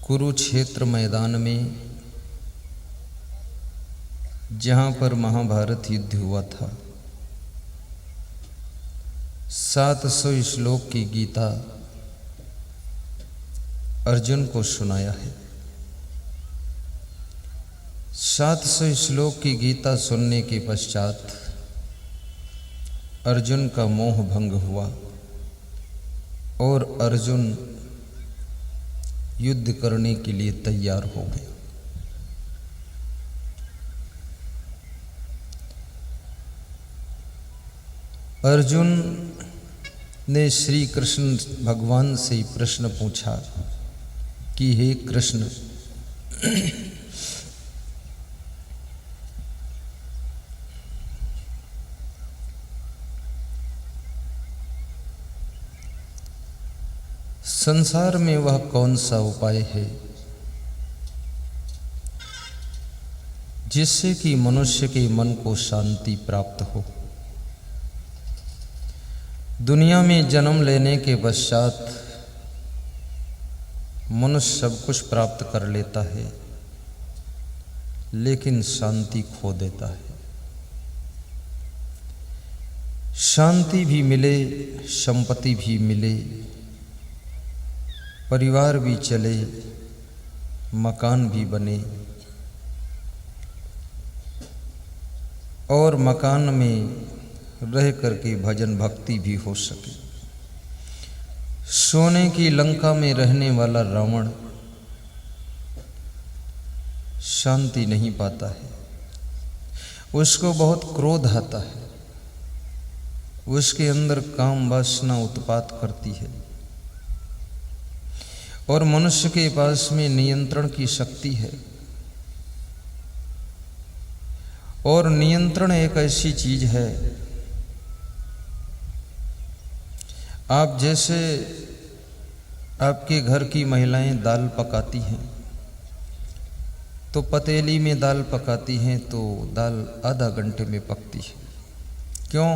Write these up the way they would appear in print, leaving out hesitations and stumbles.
कुरुक्षेत्र मैदान में, जहाँ पर महाभारत युद्ध हुआ था, 700 श्लोक की गीता अर्जुन को सुनाया है। 700 श्लोक की गीता सुनने के पश्चात अर्जुन का मोह भंग हुआ और अर्जुन युद्ध करने के लिए तैयार हो गया। अर्जुन ने श्री कृष्ण भगवान से प्रश्न पूछा कि हे कृष्ण, संसार में वह कौन सा उपाय है जिससे कि मनुष्य के मन को शांति प्राप्त हो। दुनिया में जन्म लेने के पश्चात मनुष्य सब कुछ प्राप्त कर लेता है, लेकिन शांति खो देता है। शांति भी मिले, संपत्ति भी मिले, परिवार भी चले, मकान भी बने और मकान में रह करके भजन भक्ति भी हो सके। सोने की लंका में रहने वाला रावण शांति नहीं पाता है, उसको बहुत क्रोध आता है, उसके अंदर काम वासना उत्पात करती है और मनुष्य के पास में नियंत्रण की शक्ति है। और नियंत्रण एक ऐसी चीज है, आप जैसे आपके घर की महिलाएं दाल पकाती हैं तो पतीली में दाल पकाती हैं तो दाल आधा घंटे में पकती है। क्यों?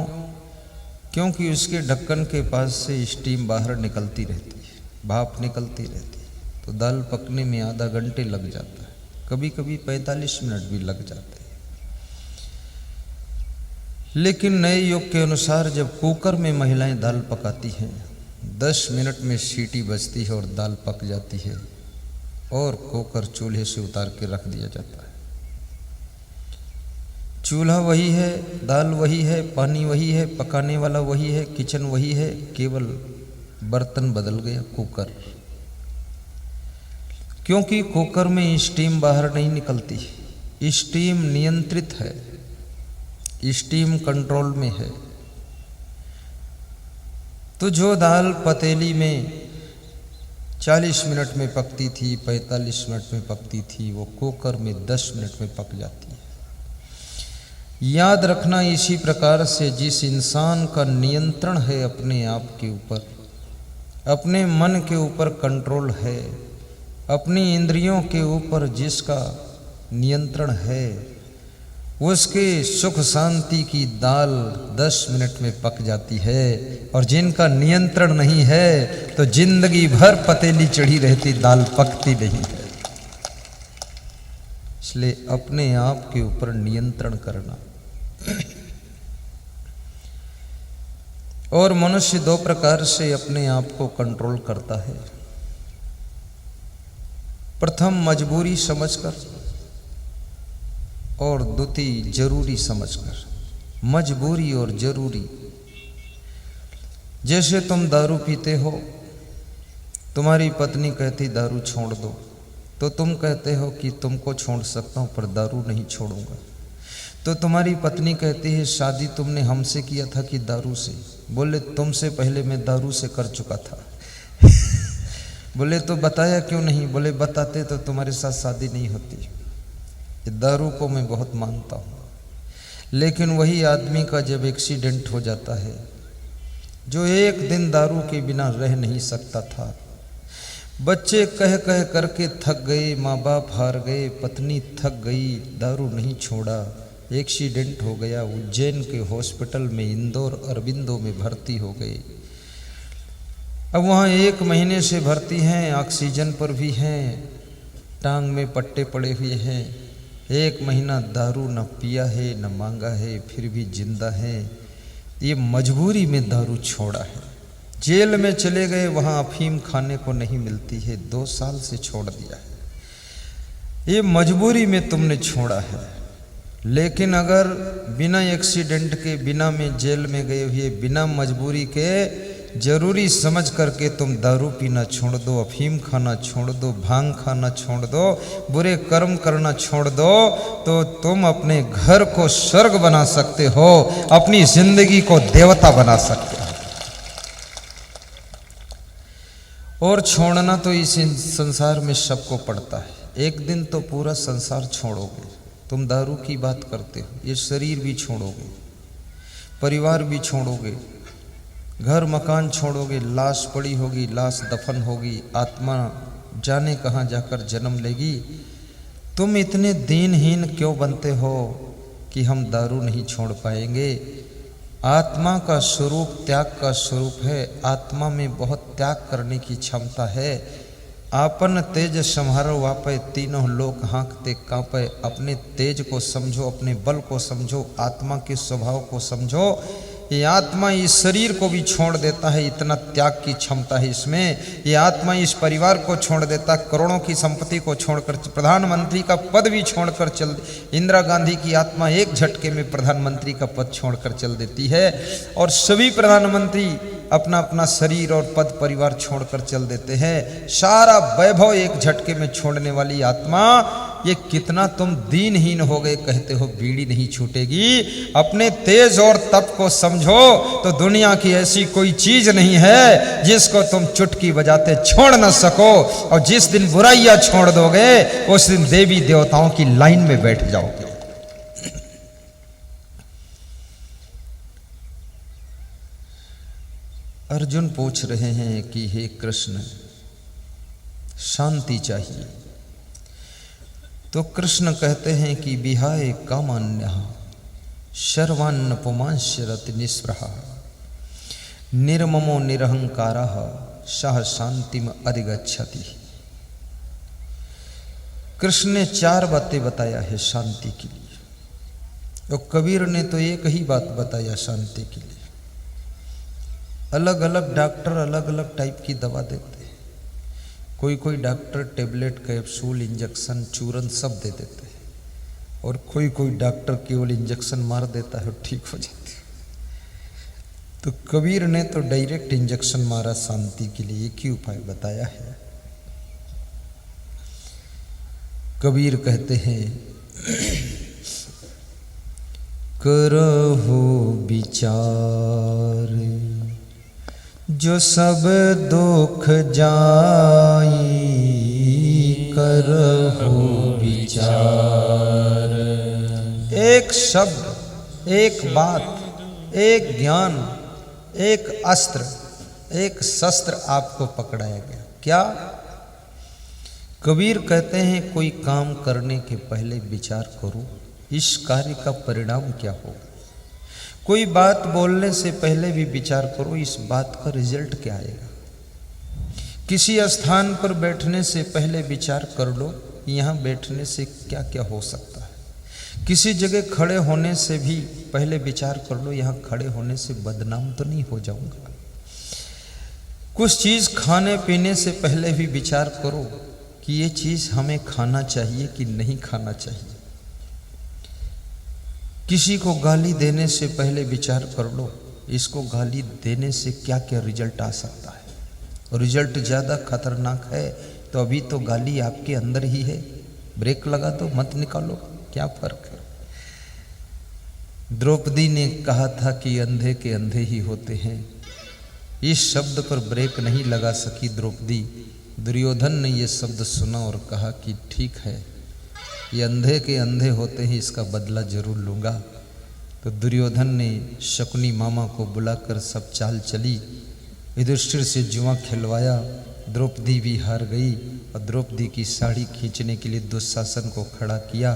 क्योंकि उसके ढक्कन के पास से स्टीम बाहर निकलती रहती है, भाप निकलती रहती है, तो दाल पकने में आधा घंटे लग जाता है, कभी कभी 45 मिनट भी लग जाते हैं। लेकिन नए युग के अनुसार जब कुकर में महिलाएं दाल पकाती हैं, 10 मिनट में सीटी बजती है और दाल पक जाती है और कुकर चूल्हे से उतार के रख दिया जाता है। चूल्हा वही है, दाल वही है, पानी वही है, पकाने वाला वही है, किचन वही है, केवल बर्तन बदल गया, कुकर। क्योंकि कुकर में स्टीम बाहर नहीं निकलती, स्टीम नियंत्रित है, स्टीम कंट्रोल में है। तो जो दाल पतीली में 40 मिनट में पकती थी, 45 मिनट में पकती थी, वो कुकर में 10 मिनट में पक जाती है। याद रखना, इसी प्रकार से जिस इंसान का नियंत्रण है अपने आप के ऊपर, अपने मन के ऊपर कंट्रोल है, अपनी इंद्रियों के ऊपर जिसका नियंत्रण है, उसके सुख शांति की दाल 10 मिनट में पक जाती है। और जिनका नियंत्रण नहीं है तो जिंदगी भर पतीली चढ़ी रहती, दाल पकती नहीं है। इसलिए अपने आप के ऊपर नियंत्रण करना। और मनुष्य 2 प्रकार से अपने आप को कंट्रोल करता है। प्रथम मजबूरी समझकर और द्वितीय जरूरी समझकर। मजबूरी और जरूरी, जैसे तुम दारू पीते हो, तुम्हारी पत्नी कहती दारू छोड़ दो, तो तुम कहते हो कि तुमको छोड़ सकता हूं पर दारू नहीं छोड़ूंगा। तो तुम्हारी पत्नी कहती है शादी तुमने हमसे किया था कि दारू से? बोले तुमसे पहले मैं दारू से कर चुका था। बोले तो बताया क्यों नहीं? बोले बताते तो तुम्हारे साथ शादी नहीं होती। दारू को मैं बहुत मानता हूँ, लेकिन वही आदमी का जब एक्सीडेंट हो जाता है, जो एक दिन दारू के बिना रह नहीं सकता था, बच्चे कह कह करके थक गए, माँ बाप हार गए, पत्नी थक गई, दारू नहीं छोड़ा, एक्सीडेंट हो गया, उज्जैन के हॉस्पिटल में इंदौर अरबिंदो में भर्ती हो गए। अब वहाँ 1 महीने से भर्ती हैं, ऑक्सीजन पर भी हैं, टांग में पट्टे पड़े हुए हैं, 1 महीना दारू न पिया है न मांगा है, फिर भी जिंदा है। ये मजबूरी में दारू छोड़ा है। जेल में चले गए, वहाँ अफीम खाने को नहीं मिलती है, 2 साल से छोड़ दिया है। ये मजबूरी में तुमने छोड़ा है। लेकिन अगर बिना एक्सीडेंट के, बिना में जेल में गए हुए, बिना मजबूरी के जरूरी समझ करके तुम दारू पीना छोड़ दो, अफीम खाना छोड़ दो, भांग खाना छोड़ दो, बुरे कर्म करना छोड़ दो, तो तुम अपने घर को स्वर्ग बना सकते हो, अपनी जिंदगी को देवता बना सकते हो। और छोड़ना तो इस संसार में सबको पड़ता है। एक दिन तो पूरा संसार छोड़ोगे। तुम दारू की बात करते हो, ये शरीर भी छोड़ोगे, परिवार भी छोड़ोगे, घर मकान छोड़ोगे, लाश पड़ी होगी, लाश दफन होगी, आत्मा जाने कहाँ जाकर जन्म लेगी। तुम इतने दीनहीन क्यों बनते हो कि हम दारू नहीं छोड़ पाएंगे? आत्मा का स्वरूप त्याग का स्वरूप है। आत्मा में बहुत त्याग करने की क्षमता है। आपन तेज संहारो वापे, तीनों लोक हाँकते कांपे। अपने तेज को समझो, अपने बल को समझो, आत्मा के स्वभाव को समझो। ये आत्मा इस शरीर को भी छोड़ देता है, इतना त्याग की क्षमता है इसमें। ये आत्मा इस परिवार को छोड़ देता, करोड़ों की संपत्ति को छोड़कर, प्रधानमंत्री का पद भी छोड़कर चल। इंदिरा गांधी की आत्मा एक झटके में प्रधानमंत्री का पद छोड़कर चल देती है। और सभी प्रधानमंत्री अपना अपना शरीर और पद परिवार छोड़कर चल देते हैं। सारा वैभव एक झटके में छोड़ने वाली आत्मा, ये कितना तुम दीनहीन हो गए। कहते हो बीड़ी नहीं छूटेगी। अपने तेज और तप को समझो तो दुनिया की ऐसी कोई चीज नहीं है जिसको तुम चुटकी बजाते छोड़ न सको। और जिस दिन बुराइयां छोड़ दोगे, उस दिन देवी देवताओं की लाइन में बैठ जाओगे। अर्जुन पूछ रहे हैं कि हे कृष्ण, शांति चाहिए। तो कृष्ण कहते हैं कि विहाय कामान्यः शर्वान्न पुमांस्य रति निस्पृहा निर्ममो निरहंकारः सह शांतिम अधिगच्छति। कृष्ण ने 4 बातें बताया है शांति के लिए। और कबीर ने तो एक ही बात बताया शांति के लिए। अलग अलग डॉक्टर अलग अलग टाइप की दवा देते हैं। कोई डॉक्टर टेबलेट, कैप्सूल, इंजेक्शन, चूरन सब दे देते हैं। और कोई डॉक्टर केवल इंजेक्शन मार देता है, ठीक हो जाती है। तो कबीर ने तो डायरेक्ट इंजेक्शन मारा शांति के लिए। एक ही उपाय बताया है। कबीर कहते हैं, करहु विचार जो सब दुख जाई, करहु विचार। एक शब्द, एक बात, एक ज्ञान, एक अस्त्र, एक शस्त्र आपको पकड़ाया गया। क्या? कबीर कहते हैं कोई काम करने के पहले विचार करो, इस कार्य का परिणाम क्या होगा। कोई बात बोलने से पहले भी विचार करो, इस बात का रिजल्ट क्या आएगा। किसी स्थान पर बैठने से पहले विचार कर लो, यहाँ बैठने से क्या क्या हो सकता है। किसी जगह खड़े होने से भी पहले विचार कर लो, यहाँ खड़े होने से बदनाम तो नहीं हो जाऊंगा। कुछ चीज़ खाने पीने से पहले भी विचार करो कि ये चीज़ हमें खाना चाहिए कि नहीं खाना चाहिए। किसी को गाली देने से पहले विचार कर लो, इसको गाली देने से क्या क्या रिजल्ट आ सकता है। और रिजल्ट ज़्यादा खतरनाक है तो अभी तो गाली आपके अंदर ही है, ब्रेक लगा दो, मत निकालो, क्या फर्क है। द्रौपदी ने कहा था कि अंधे के अंधे ही होते हैं। इस शब्द पर ब्रेक नहीं लगा सकी द्रौपदी। दुर्योधन ने यह शब्द सुना और कहा कि ठीक है, ये अंधे के अंधे होते हैं, इसका बदला जरूर लूँगा। तो दुर्योधन ने शकुनी मामा को बुलाकर सब चाल चली, युधिष्ठिर से जुआ खिलवाया। द्रौपदी भी हार गई और द्रौपदी की साड़ी खींचने के लिए दुशासन को खड़ा किया।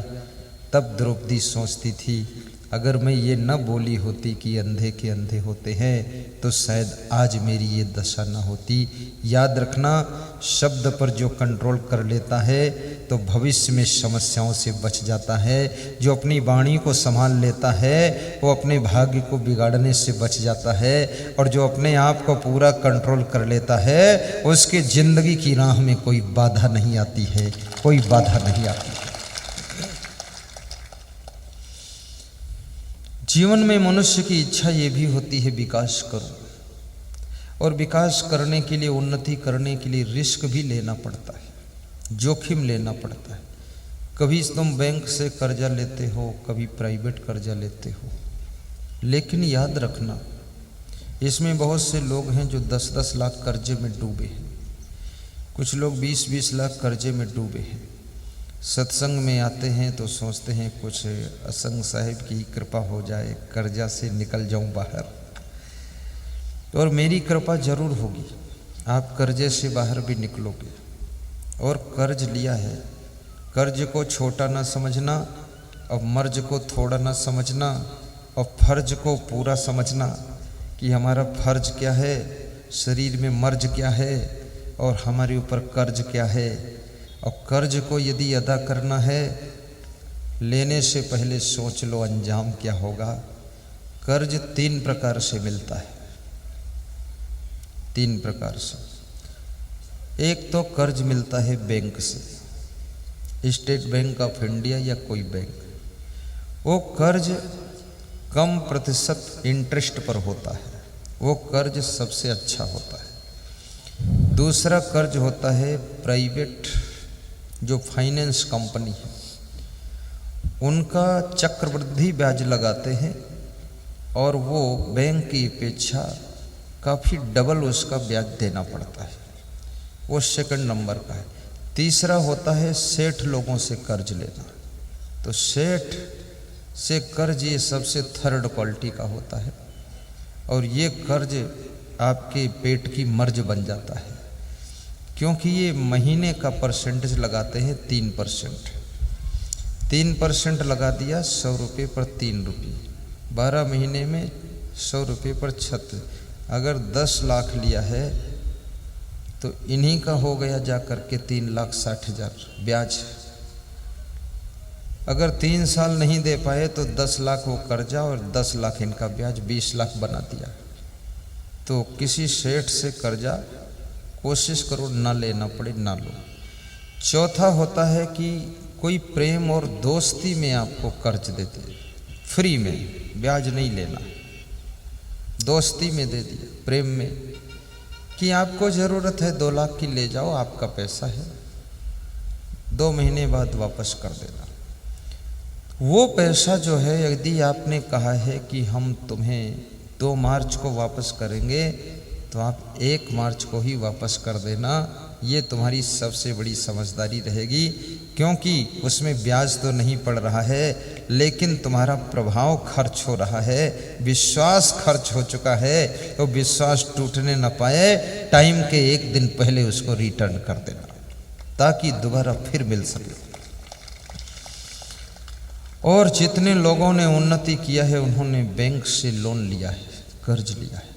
तब द्रौपदी सोचती थी, अगर मैं ये न बोली होती कि अंधे के अंधे होते हैं तो शायद आज मेरी ये दशा न होती। याद रखना, शब्द पर जो कंट्रोल कर लेता है तो भविष्य में समस्याओं से बच जाता है। जो अपनी वाणी को संभाल लेता है वो अपने भाग्य को बिगाड़ने से बच जाता है, और जो अपने आप को पूरा कंट्रोल कर लेता है उसकी जिंदगी की राह में कोई बाधा नहीं आती है, कोई बाधा नहीं आती है। जीवन में मनुष्य की इच्छा ये भी होती है विकास करो, और विकास करने के लिए, उन्नति करने के लिए रिस्क भी लेना पड़ता है, जोखिम लेना पड़ता है। कभी तुम बैंक से कर्जा लेते हो, कभी प्राइवेट कर्जा लेते हो, लेकिन याद रखना इसमें बहुत से लोग हैं जो 10-10 लाख कर्जे में डूबे हैं, कुछ लोग 20-20 लाख कर्जे में डूबे हैं। सत्संग में आते हैं तो सोचते हैं कुछ असंग साहिब की कृपा हो जाए, कर्जा से निकल जाऊं बाहर, और मेरी कृपा जरूर होगी, आप कर्जे से बाहर भी निकलोगे। और कर्ज लिया है, कर्ज को छोटा ना समझना, और मर्ज को थोड़ा ना समझना, और फर्ज को पूरा समझना कि हमारा फर्ज क्या है, शरीर में मर्ज क्या है, और हमारे ऊपर कर्ज क्या है। और कर्ज को यदि अदा करना है, लेने से पहले सोच लो अंजाम क्या होगा। कर्ज 3 प्रकार से मिलता है, 3 प्रकार से। एक तो कर्ज मिलता है बैंक से, स्टेट बैंक ऑफ इंडिया या कोई बैंक, वो कर्ज कम प्रतिशत इंटरेस्ट पर होता है, वो कर्ज सबसे अच्छा होता है। दूसरा कर्ज होता है प्राइवेट, जो फाइनेंस कंपनी है, उनका चक्रवृद्धि ब्याज लगाते हैं, और वो बैंक की अपेक्षा काफ़ी डबल उसका ब्याज देना पड़ता है, वो सेकंड नंबर का है। तीसरा होता है सेठ लोगों से कर्ज लेना, तो सेठ से कर्ज ये सबसे थर्ड क्वालिटी का होता है, और ये कर्ज आपके पेट की मर्ज बन जाता है, क्योंकि ये महीने का परसेंटेज लगाते हैं 3%। 3% लगा दिया 100 रुपये पर 3 रुपये, 12 महीने में 100 रुपये पर 36। अगर 10 लाख लिया है तो इन्हीं का हो गया जा कर के 3,60,000 ब्याज। अगर 3 साल नहीं दे पाए तो 10 लाख वो कर्जा और 10 लाख इनका ब्याज, 20 लाख बना दिया। तो किसी सेठ से कर्जा कोशिश करो ना लेना पड़े, ना लो। चौथा होता है कि कोई प्रेम और दोस्ती में आपको कर्ज देते, फ्री में, ब्याज नहीं लेना, दोस्ती में दे दिया, प्रेम में, कि आपको ज़रूरत है 2 लाख की, ले जाओ, आपका पैसा है, 2 महीने बाद वापस कर देना। वो पैसा जो है, यदि आपने कहा है कि हम तुम्हें 2 मार्च को वापस करेंगे, तो आप 1 मार्च को ही वापस कर देना। ये तुम्हारी सबसे बड़ी समझदारी रहेगी, क्योंकि उसमें ब्याज तो नहीं पड़ रहा है, लेकिन तुम्हारा प्रभाव खर्च हो रहा है, विश्वास खर्च हो चुका है, तो विश्वास टूटने न पाए, टाइम के 1 दिन पहले उसको रिटर्न कर देना, ताकि दोबारा फिर मिल सके। और जितने लोगों ने उन्नति किया है, उन्होंने बैंक से लोन लिया है, कर्ज लिया है।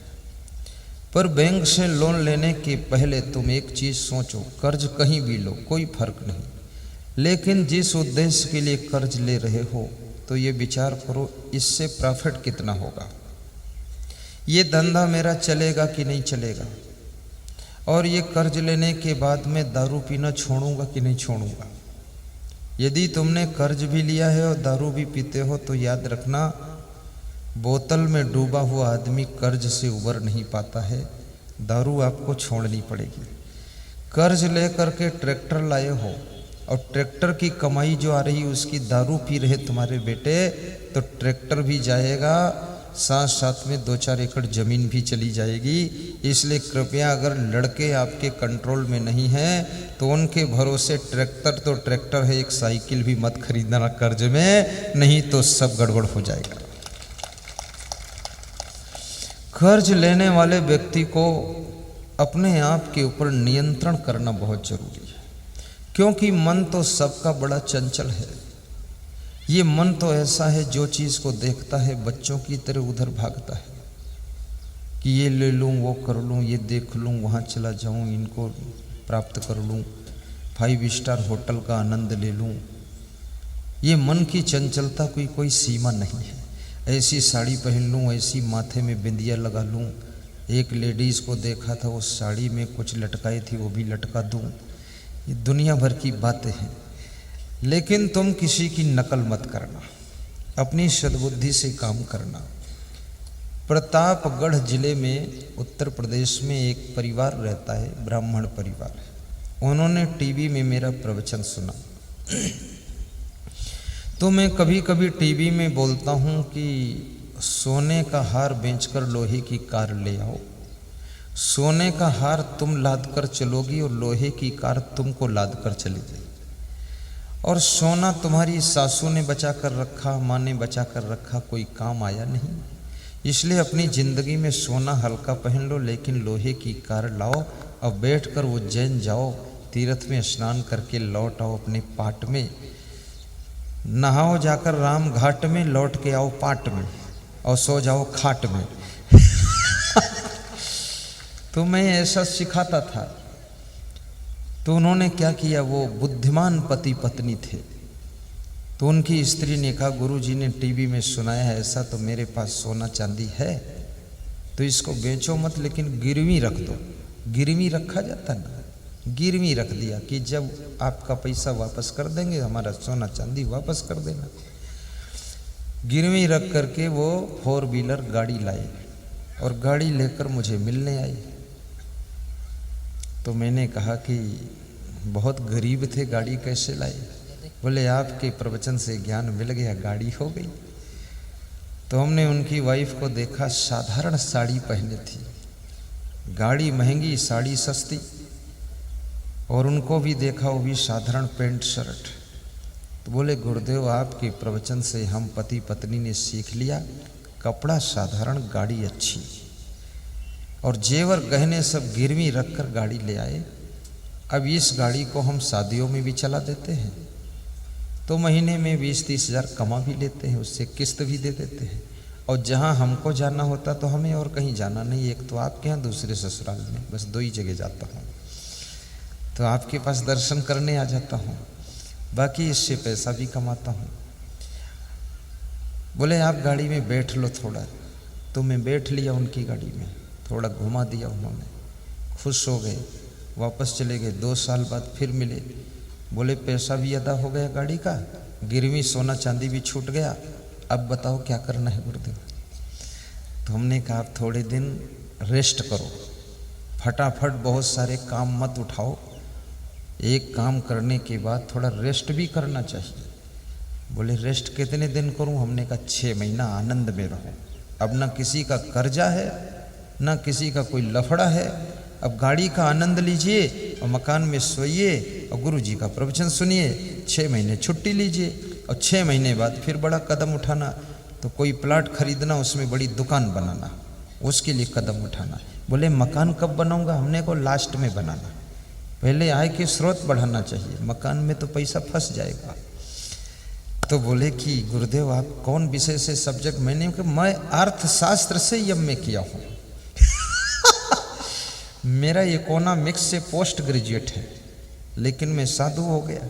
पर बैंक से लोन लेने के पहले तुम एक चीज़ सोचो, कर्ज कहीं भी लो, कोई फर्क नहीं, लेकिन जिस उद्देश्य के लिए कर्ज ले रहे हो, तो ये विचार करो इससे प्रॉफिट कितना होगा, ये धंधा मेरा चलेगा कि नहीं चलेगा, और ये कर्ज लेने के बाद मैं दारू पीना छोड़ूंगा कि नहीं छोड़ूंगा। यदि तुमने कर्ज भी लिया है और दारू भी पीते हो, तो याद रखना, बोतल में डूबा हुआ आदमी कर्ज से उबर नहीं पाता है, दारू आपको छोड़नी पड़ेगी। कर्ज ले करके ट्रैक्टर लाए हो, और ट्रैक्टर की कमाई जो आ रही उसकी दारू पी रहे तुम्हारे बेटे, तो ट्रैक्टर भी जाएगा, साथ साथ में 2-4 एकड़ ज़मीन भी चली जाएगी। इसलिए कृपया, अगर लड़के आपके कंट्रोल में नहीं हैं, तो उनके भरोसे ट्रैक्टर तो ट्रैक्टर है, एक साइकिल भी मत खरीदना कर्ज में, नहीं तो सब गड़बड़ हो जाएगा। कर्ज लेने वाले व्यक्ति को अपने आप के ऊपर नियंत्रण करना बहुत जरूरी है, क्योंकि मन तो सबका बड़ा चंचल है। ये मन तो ऐसा है, जो चीज़ को देखता है बच्चों की तरह उधर भागता है, कि ये ले लूँ, वो कर लूँ, ये देख लूँ, वहाँ चला जाऊँ, इनको प्राप्त कर लूँ। 5 स्टार होटल का आनंद ले लूं, ये मन की चंचलता की कोई सीमा नहीं है। ऐसी साड़ी पहन लूं, ऐसी माथे में बिंदिया लगा लूं। एक लेडीज़ को देखा था, वो साड़ी में कुछ लटकाई थी, वो भी लटका दूं। ये दुनिया भर की बातें हैं। लेकिन तुम किसी की नकल मत करना, अपनी सद्बुद्धि से काम करना। प्रतापगढ़ जिले में उत्तर प्रदेश में एक परिवार रहता है, ब्राह्मण परिवार है। उन्होंने टीवी में मेरा प्रवचन सुना। तो मैं कभी कभी टीवी में बोलता हूँ कि सोने का हार बेचकर लोहे की कार ले आओ। सोने का हार तुम लाद कर चलोगी और लोहे की कार तुमको लाद कर चली जाएगी। और सोना तुम्हारी सासू ने बचा कर रखा, माँ ने बचा कर रखा, कोई काम आया नहीं। इसलिए अपनी ज़िंदगी में सोना हल्का पहन लो, लेकिन लोहे की कार लाओ। अब बैठ कर उज्जैन जाओ, तीर्थ में स्नान करके लौट आओ अपने पाट में, नहाओ जाकर राम घाट में, लौट के आओ पाट में और सो जाओ खाट में। तो मैं ऐसा सिखाता था। तो उन्होंने क्या किया, वो बुद्धिमान पति पत्नी थे। तो उनकी स्त्री ने कहा, गुरुजी ने टीवी में सुनाया है ऐसा, तो मेरे पास सोना चांदी है, तो इसको बेचो मत, लेकिन गिरवी रख दो। गिरवी रखा जाता ना, गिरवी रख दिया कि जब आपका पैसा वापस कर देंगे हमारा सोना चांदी वापस कर देना। गिरवी रख करके वो 4 व्हीलर गाड़ी लाए और गाड़ी लेकर मुझे मिलने आई। तो मैंने कहा कि बहुत गरीब थे, गाड़ी कैसे लाए? बोले आपके प्रवचन से ज्ञान मिल गया, गाड़ी हो गई। तो हमने उनकी वाइफ को देखा, साधारण साड़ी पहने थी, गाड़ी महंगी, साड़ी सस्ती, और उनको भी देखा, वो भी साधारण पैंट शर्ट। तो बोले गुरुदेव आपके प्रवचन से हम पति पत्नी ने सीख लिया, कपड़ा साधारण, गाड़ी अच्छी, और जेवर गहने सब गिरवी रख कर गाड़ी ले आए। अब इस गाड़ी को हम शादियों में भी चला देते हैं, तो महीने में 20-30 हज़ार कमा भी लेते हैं, उससे किस्त भी दे देते हैं। और जहाँ हमको जाना होता तो हमें और कहीं जाना नहीं, एक तो आपके यहाँ, दूसरे ससुराल में, बस 2 ही जगह जाता हूँ। तो आपके पास दर्शन करने आ जाता हूँ, बाकी इससे पैसा भी कमाता हूँ। बोले आप गाड़ी में बैठ लो थोड़ा। तो मैं बैठ लिया उनकी गाड़ी में, थोड़ा घुमा दिया उन्होंने, खुश हो गए, वापस चले गए। 2 साल बाद फिर मिले, बोले पैसा भी अदा हो गया गाड़ी का, गिरवी सोना चांदी भी छूट गया, अब बताओ क्या करना है गुरुदेव? तो हमने कहा आप थोड़े दिन रेस्ट करो, फटाफट बहुत सारे काम मत उठाओ, एक काम करने के बाद थोड़ा रेस्ट भी करना चाहिए। बोले रेस्ट कितने दिन करूं? हमने कहा 6 महीना आनंद में रहो। अब ना किसी का कर्जा है, ना किसी का कोई लफड़ा है, अब गाड़ी का आनंद लीजिए और मकान में सोइए और गुरु जी का प्रवचन सुनिए। 6 महीने छुट्टी लीजिए और 6 महीने बाद फिर बड़ा कदम उठाना, तो कोई प्लाट खरीदना, उसमें बड़ी दुकान बनाना, उसके लिए कदम उठाना। बोले मकान कब बनाऊंगा? हमने को लास्ट में बनाना, पहले आय के स्रोत बढ़ाना चाहिए, मकान में तो पैसा फंस जाएगा। तो बोले कि गुरुदेव आप कौन विषय से सब्जेक्ट? मैंने कहा मैं अर्थशास्त्र से एमए किया हूँ। मेरा इकोनॉमिक्स से पोस्ट ग्रेजुएट है, लेकिन मैं साधु हो गया।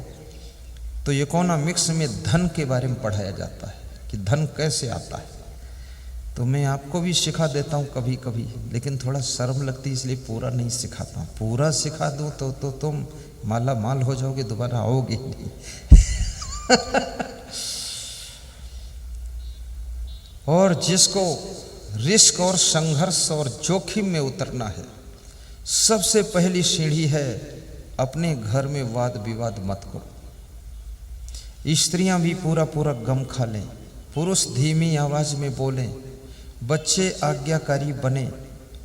तो इकोनॉमिक्स में धन के बारे में पढ़ाया जाता है कि धन कैसे आता है। तो मैं आपको भी सिखा देता हूँ कभी कभी, लेकिन थोड़ा शर्म लगती है इसलिए पूरा नहीं सिखाता हूँ। पूरा सिखा दूँ तो तुम माला माल हो जाओगे, दोबारा आओगे ही नहीं। और जिसको रिस्क और संघर्ष और जोखिम में उतरना है, सबसे पहली सीढ़ी है अपने घर में वाद विवाद मत करो। स्त्रियां भी पूरा पूरा गम खा लें, पुरुष धीमी आवाज में बोलें, बच्चे आज्ञाकारी बने,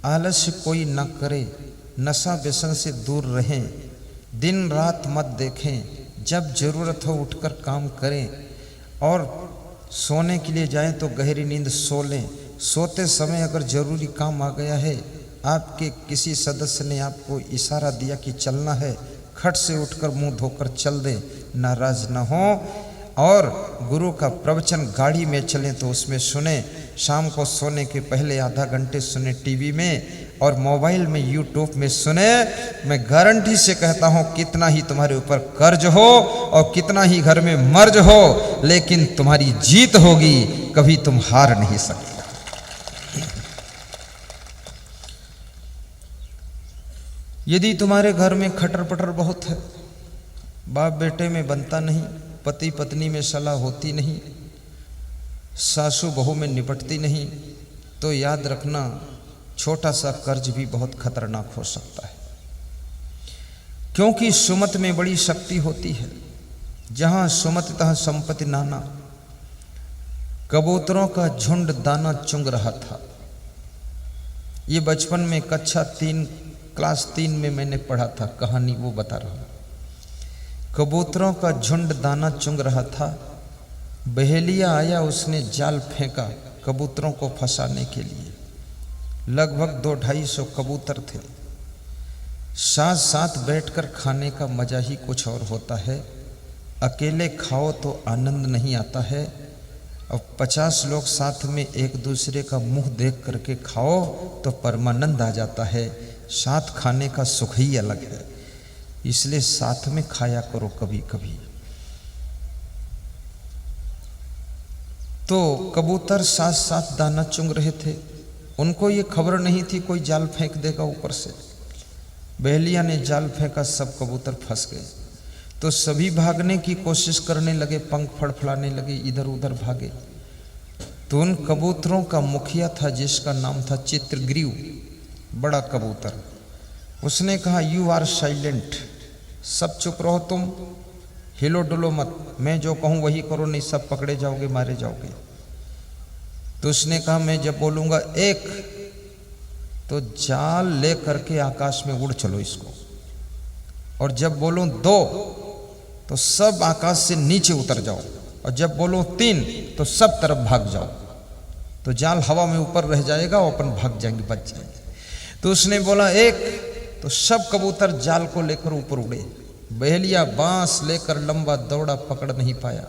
आलस्य कोई न करे, नशा व्यसन से दूर रहें, दिन रात मत देखें, जब जरूरत हो उठकर काम करें, और सोने के लिए जाएं तो गहरी नींद सो लें। सोते समय अगर ज़रूरी काम आ गया है, आपके किसी सदस्य ने आपको इशारा दिया कि चलना है, खट से उठकर मुंह धोकर चल दें, नाराज न हो। और गुरु का प्रवचन गाड़ी में चलें तो उसमें सुने, शाम को सोने के पहले आधा घंटे सुने टीवी में, और मोबाइल में यूट्यूब में सुने, मैं गारंटी से कहता हूं कितना ही तुम्हारे ऊपर कर्ज हो और कितना ही घर में मर्ज हो, लेकिन तुम्हारी जीत होगी, कभी तुम हार नहीं सकते। यदि तुम्हारे घर में खटर पटर बहुत है, बाप बेटे में बनता नहीं, पति पत्नी में सलाह होती नहीं, सासू बहू में निपटती नहीं, तो याद रखना छोटा सा कर्ज भी बहुत खतरनाक हो सकता है। क्योंकि सुमत में बड़ी शक्ति होती है। जहां सुमत तहाँ संपत्ति नाना, कबूतरों का झुंड दाना चुंग रहा था। ये बचपन में कक्षा 3 क्लास 3 में मैंने पढ़ा था, कहानी वो बता रहा हूं। कबूतरों का झुंड दाना चुंग रहा था, बहेलिया आया, उसने जाल फेंका कबूतरों को फंसाने के लिए। लगभग 200-250 कबूतर थे। साथ साथ बैठकर खाने का मजा ही कुछ और होता है। अकेले खाओ तो आनंद नहीं आता है, और 50 लोग साथ में एक दूसरे का मुंह देख करके खाओ तो परमानंद आ जाता है। साथ खाने का सुख ही अलग है, इसलिए साथ में खाया करो कभी कभी। तो कबूतर साथ साथ दाना चुंग रहे थे। उनको ये खबर नहीं थी कोई जाल फेंक देगा ऊपर से। बहेलिया ने जाल फेंका, सब कबूतर फंस गए। तो सभी भागने की कोशिश करने लगे, पंख फड़फड़ाने लगे, इधर उधर भागे। तो उन कबूतरों का मुखिया था जिसका नाम था चित्रग्रीव, बड़ा कबूतर। उसने कहा, यू आर साइलेंट, सब चुप रहो, तुम हिलो डुलो मत, मैं जो कहूं वही करो, नहीं सब पकड़े जाओगे, मारे जाओगे। तो उसने कहा, मैं जब बोलूंगा 1 तो जाल ले करके आकाश में उड़ चलो इसको, और जब बोलूं 2 तो सब आकाश से नीचे उतर जाओ, और जब बोलूं 3 तो सब तरफ भाग जाओ। तो जाल हवा में ऊपर रह जाएगा और अपन भाग जाएंगे, बच जाएंगे। तो उसने बोला 1 तो सब कबूतर जाल को लेकर ऊपर उड़े। बहेलिया बांस लेकर लंबा दौड़ा, पकड़ नहीं पाया।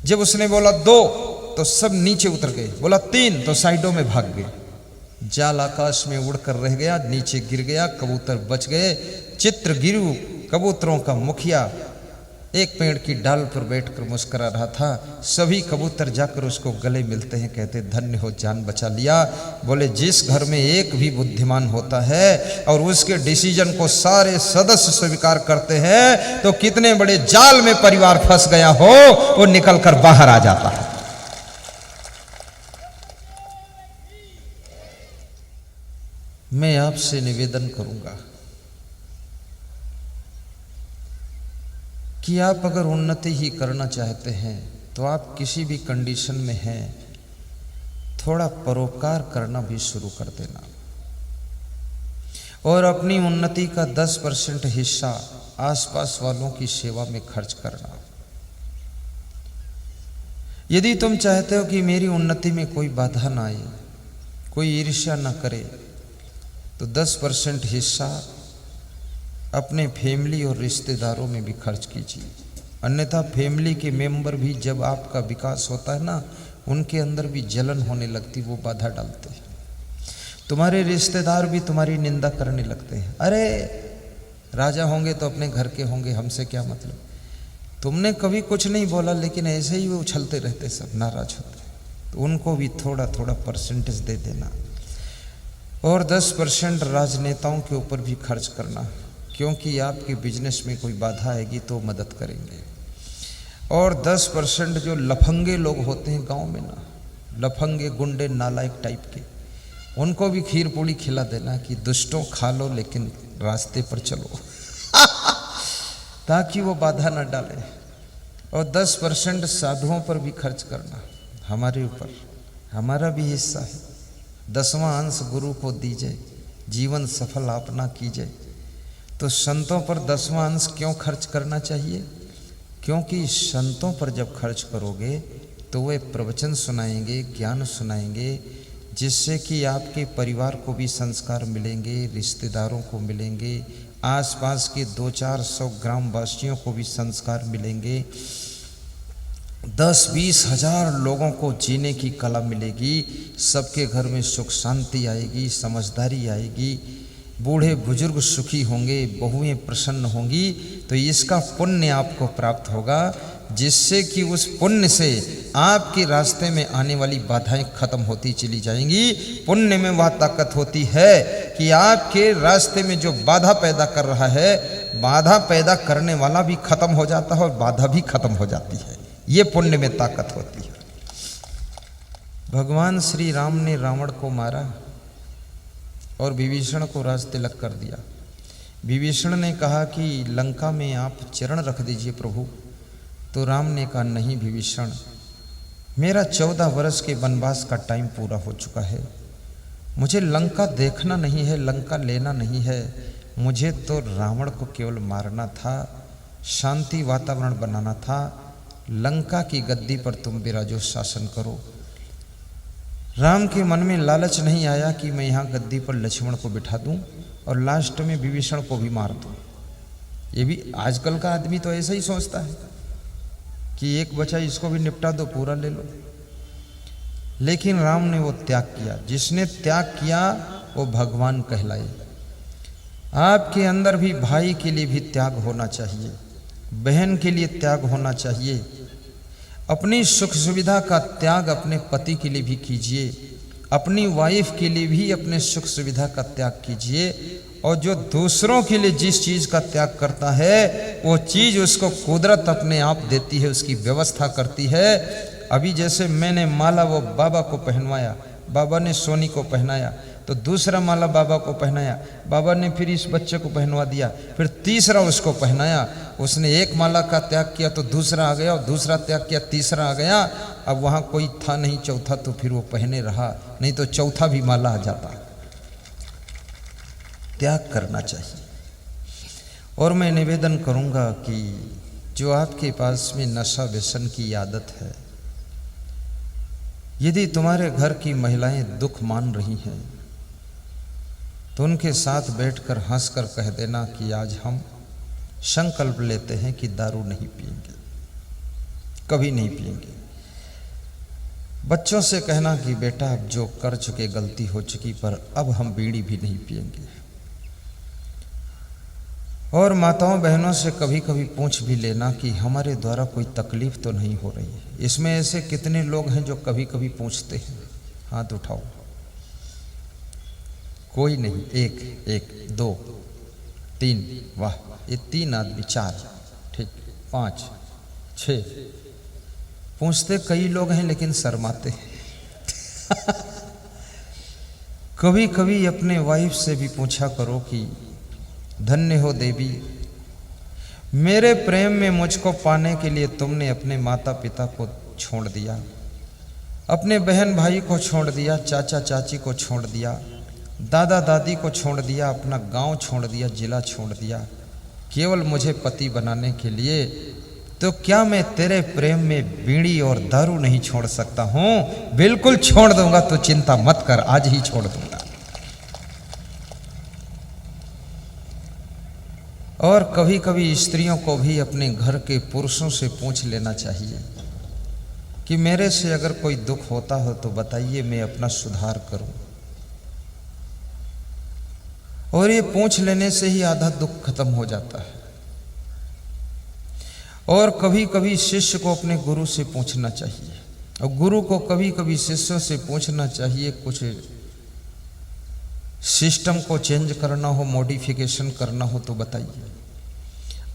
जब उसने बोला 2 तो सब नीचे उतर गए, बोला 3 तो साइडों में भाग गए। जाल आकाश में उड़कर रह गया, नीचे गिर गया, कबूतर बच गए। चित्रगिरु कबूतरों का मुखिया एक पेड़ की डाल पर बैठकर मुस्कुरा रहा था। सभी कबूतर जाकर उसको गले मिलते हैं, कहते धन्य हो, जान बचा लिया। बोले जिस घर में एक भी बुद्धिमान होता है और उसके डिसीजन को सारे सदस्य स्वीकार करते हैं, तो कितने बड़े जाल में परिवार फंस गया हो वो निकल कर बाहर आ जाता है। मैं आपसे निवेदन करूंगा कि आप अगर उन्नति ही करना चाहते हैं तो आप किसी भी कंडीशन में हैं, थोड़ा परोपकार करना भी शुरू कर देना, और अपनी उन्नति का 10% हिस्सा आसपास वालों की सेवा में खर्च करना। यदि तुम चाहते हो कि मेरी उन्नति में कोई बाधा ना आए, कोई ईर्ष्या ना करे, तो 10% हिस्सा अपने फैमिली और रिश्तेदारों में भी खर्च कीजिए। अन्यथा फैमिली के मेंबर भी जब आपका विकास होता है ना, उनके अंदर भी जलन होने लगती, वो बाधा डालते हैं। तुम्हारे रिश्तेदार भी तुम्हारी निंदा करने लगते हैं, अरे राजा होंगे तो अपने घर के होंगे, हमसे क्या मतलब। तुमने कभी कुछ नहीं बोला, लेकिन ऐसे ही वो उछलते रहते, सब नाराज होते। तो उनको भी थोड़ा थोड़ा परसेंटेज दे देना, और 10% राजनेताओं के ऊपर भी खर्च करना, क्योंकि आपके बिजनेस में कोई बाधा आएगी तो मदद करेंगे। और 10% जो लफंगे लोग होते हैं गांव में ना, लफंगे गुंडे नालायक टाइप के, उनको भी खीर पूड़ी खिला देना कि दुष्टों खा लो लेकिन रास्ते पर चलो ताकि वो बाधा ना डाले। और 10% साधुओं पर भी खर्च करना, हमारे ऊपर, हमारा भी हिस्सा है। 10वां अंश गुरु को दीजिए, जीवन सफल अपना कीजिए। तो संतों पर 10वां अंश क्यों खर्च करना चाहिए? क्योंकि संतों पर जब खर्च करोगे तो वे प्रवचन सुनाएंगे, ज्ञान सुनाएंगे, जिससे कि आपके परिवार को भी संस्कार मिलेंगे, रिश्तेदारों को मिलेंगे, आसपास के 200-400 ग्रामवासियों को भी संस्कार मिलेंगे। 10-20 हजार लोगों को जीने की कला मिलेगी, सबके घर में सुख शांति आएगी, समझदारी आएगी, बूढ़े बुजुर्ग सुखी होंगे, बहुएं प्रसन्न होंगी। तो इसका पुण्य आपको प्राप्त होगा, जिससे कि उस पुण्य से आपके रास्ते में आने वाली बाधाएं खत्म होती चली जाएंगी। पुण्य में वह ताकत होती है कि आपके रास्ते में जो बाधा पैदा कर रहा है, बाधा पैदा करने वाला भी खत्म हो जाता है और बाधा भी खत्म हो जाती है। ये पुण्य में ताकत होती है। भगवान श्री राम ने रावण को मारा और विभीषण को राज तिलक कर दिया। विभीषण ने कहा कि लंका में आप चरण रख दीजिए प्रभु। तो राम ने कहा नहीं विभीषण, मेरा 14 वर्ष के वनवास का टाइम पूरा हो चुका है, मुझे लंका देखना नहीं है, लंका लेना नहीं है, मुझे तो रावण को केवल मारना था, शांति वातावरण बनाना था। लंका की गद्दी पर तुम विराजो, शासन करो। राम के मन में लालच नहीं आया कि मैं यहाँ गद्दी पर लक्ष्मण को बिठा दूं और लास्ट में विभीषण को भी मार दूं। ये भी आजकल का आदमी तो ऐसा ही सोचता है कि एक बचा इसको भी निपटा दो, पूरा ले लो। लेकिन राम ने वो त्याग किया। जिसने त्याग किया वो भगवान कहलाए। आपके अंदर भी भाई के लिए भी त्याग होना चाहिए, बहन के लिए त्याग होना चाहिए। अपनी सुख सुविधा का त्याग अपने पति के लिए भी कीजिए, अपनी वाइफ के लिए भी अपने सुख सुविधा का त्याग कीजिए। और जो दूसरों के लिए जिस चीज़ का त्याग करता है, वो चीज़ उसको कुदरत अपने आप देती है, उसकी व्यवस्था करती है। अभी जैसे मैंने माला वो बाबा को पहनवाया, बाबा ने सोनी को पहनाया, तो दूसरा माला बाबा को पहनाया, बाबा ने फिर इस बच्चे को पहनवा दिया, फिर तीसरा उसको पहनाया। उसने एक माला का त्याग किया तो दूसरा आ गया, और दूसरा त्याग किया तीसरा आ गया। अब वहाँ कोई था नहीं चौथा, तो फिर वो पहने रहा, नहीं तो चौथा भी माला आ जाता। त्याग करना चाहिए। और मैं निवेदन करूँगा कि जो आपके पास में नशा व्यसन की आदत है, यदि तुम्हारे घर की महिलाएं दुख मान रही हैं तो उनके साथ बैठकर हंसकर कह देना कि आज हम संकल्प लेते हैं कि दारू नहीं पिएंगे, कभी नहीं पिएंगे। बच्चों से कहना कि बेटा अब जो कर चुके गलती हो चुकी, पर अब हम बीड़ी भी नहीं पिएंगे। और माताओं बहनों से कभी कभी पूछ भी लेना कि हमारे द्वारा कोई तकलीफ तो नहीं हो रही है। इसमें ऐसे कितने लोग हैं जो कभी कभी पूछते हैं? हाथ उठाओ। कोई नहीं। एक एक, 2 3, वाह, ये 3 आदमी, 4, ठीक, 5 6। पूछते कई लोग हैं लेकिन शर्माते हैं। कभी कभी अपने वाइफ से भी पूछा करो कि धन्य हो देवी, मेरे प्रेम में मुझको पाने के लिए तुमने अपने माता पिता को छोड़ दिया, अपने बहन भाई को छोड़ दिया, चाचा चाची को छोड़ दिया, दादा दादी को छोड़ दिया, अपना गांव छोड़ दिया, जिला छोड़ दिया, केवल मुझे पति बनाने के लिए। तो क्या मैं तेरे प्रेम में बीड़ी और दारू नहीं छोड़ सकता हूं? बिल्कुल छोड़ दूंगा, तो चिंता मत कर, आज ही छोड़ दूंगा। और कभी कभी स्त्रियों को भी अपने घर के पुरुषों से पूछ लेना चाहिए कि मेरे से अगर कोई दुख होता हो तो बताइए, मैं अपना सुधार करूं। और ये पूछ लेने से ही आधा दुख खत्म हो जाता है। और कभी कभी शिष्य को अपने गुरु से पूछना चाहिए, और गुरु को कभी कभी शिष्यों से पूछना चाहिए। कुछ सिस्टम को चेंज करना हो, मॉडिफिकेशन करना हो तो बताइए।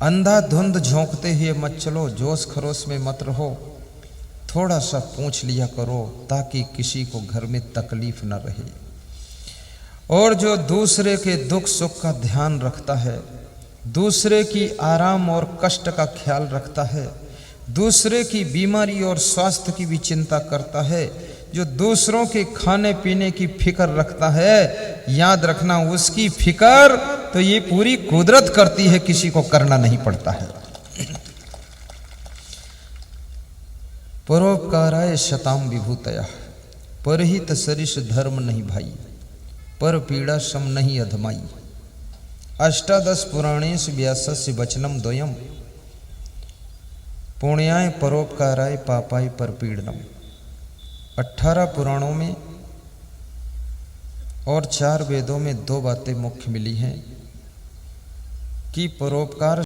अंधाधुंध झोंकते हुए मत चलो, जोश खरोश में मत रहो, थोड़ा सा पूछ लिया करो ताकि किसी को घर में तकलीफ न रहे। और जो दूसरे के दुख सुख का ध्यान रखता है, दूसरे की आराम और कष्ट का ख्याल रखता है, दूसरे की बीमारी और स्वास्थ्य की भी चिंता करता है, जो दूसरों के खाने पीने की फिक्र रखता है, याद रखना उसकी फिक्र तो ये पूरी कुदरत करती है, किसी को करना नहीं पड़ता है। परोपकाराय शताम विभूतया, परहित सरिष धर्म नहीं भाई, पर पीड़ा सम नहीं अधमाई। अष्टादश पुराणेश व्यासस्य वचनम द्वयम, पुण्याय परोपकाराय पापाय परपीड़नम। 18 पुराणों में और 4 वेदों में 2 बातें मुख्य मिली हैं कि परोपकार